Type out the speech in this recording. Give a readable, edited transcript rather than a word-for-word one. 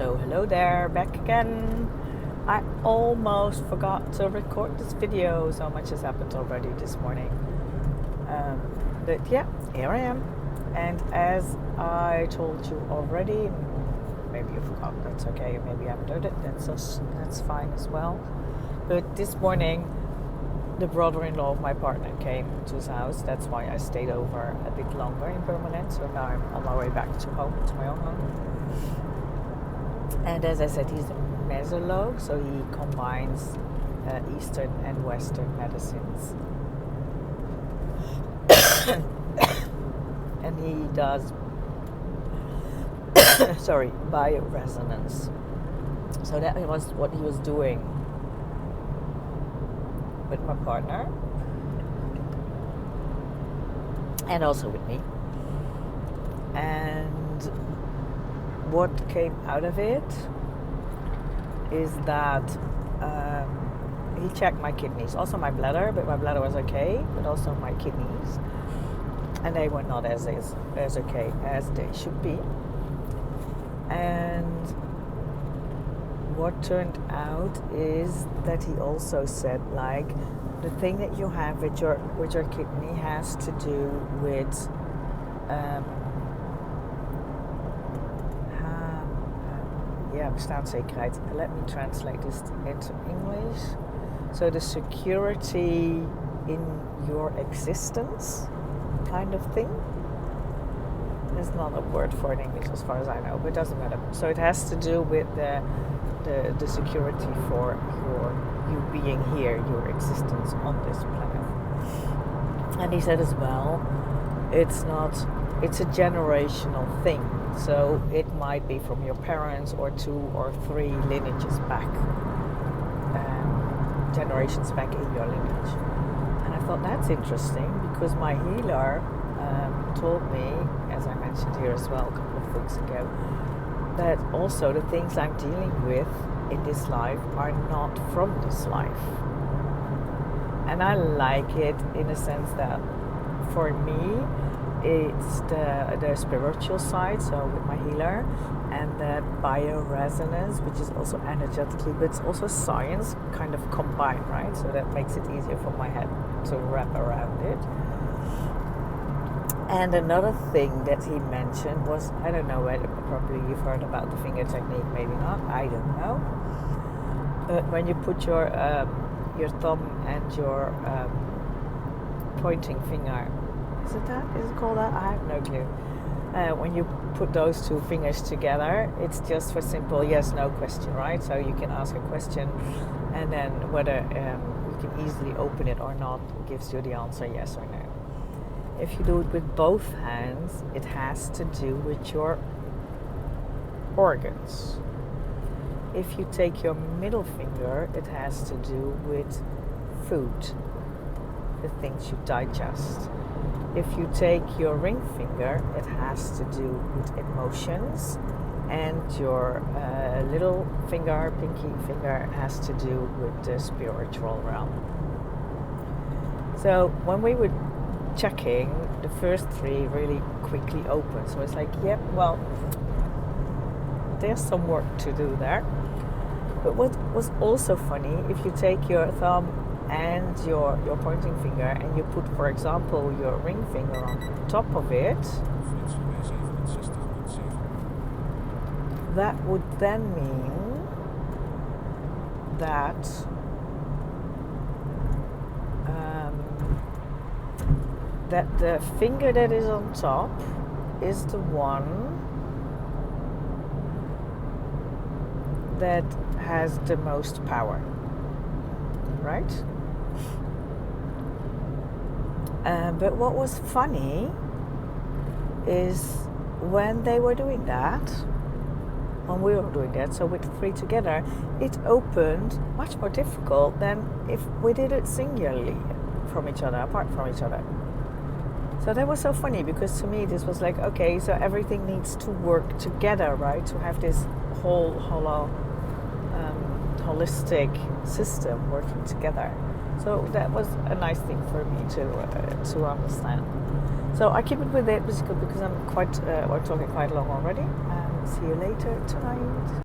So hello there, back again. I almost forgot to record this video, so much has happened already this morning. But yeah, here I am. And as I told you already, maybe you forgot, that's okay, maybe you haven't heard it, that's fine as well. But this morning, the brother-in-law of my partner came to his house. That's why I stayed over a bit longer in Permanent. So now I'm on my way back to home, to my own home. And as I said, he's a mesologue, so he combines Eastern and Western medicines. And he does, bioresonance. So that was what he was doing with my partner and also with me. And what came out of it is that he checked my kidneys, also my bladder, but my bladder was okay, but also my kidneys, and they were not as okay as they should be. And what turned out is that he also said, like, the thing that you have with your kidney has to do with bestaanszekerheid. Let me translate this into English. So the security in your existence kind of thing. There's not a word for it in English as far as I know, but it doesn't matter. So it has to do with the security for you being here, your existence on this planet. And he said as well, it's a generational thing. So it might be from your parents or 2 or 3 lineages back, generations back in your lineage. And I thought that's interesting because my healer told me, as I mentioned here as well a couple of weeks ago, that also the things I'm dealing with in this life are not from this life. And I like it in a sense that for me it's the spiritual side, so with my healer, and the bioresonance, which is also energetically, but it's also science kind of combined, right? So that makes it easier for my head to wrap around it. And another thing that he mentioned was, I don't know whether probably you've heard about the finger technique, maybe not, I don't know. But when you put your thumb and your pointing finger, is it called that? I have no clue. When you put those 2 fingers together, it's just for simple yes/no question, right? So you can ask a question, and then whether you can easily open it or not gives you the answer yes or no. If you do it with both hands, it has to do with your organs. If you take your middle finger, it has to do with food, the things you digest. If you take your ring finger, it has to do with emotions, and your little finger, pinky finger, has to do with the spiritual realm. So when we were checking, the first 3 really quickly opened. So it's like, yep, well, there's some work to do there. But what was also funny, if you take your thumb and your pointing finger and you put, for example, your ring finger on top of it, that would then mean that that the finger that is on top is the one that has the most power, right? But what was funny is when they were doing that, when we were doing that, so with 3 together, it opened much more difficult than if we did it singularly from each other, apart from each other. So that was so funny because to me this was like, okay, so everything needs to work together, right? To have this whole holistic system working together. So that was a nice thing for me to understand. So I keep it with it because I'm talking quite long already. And see you later tonight.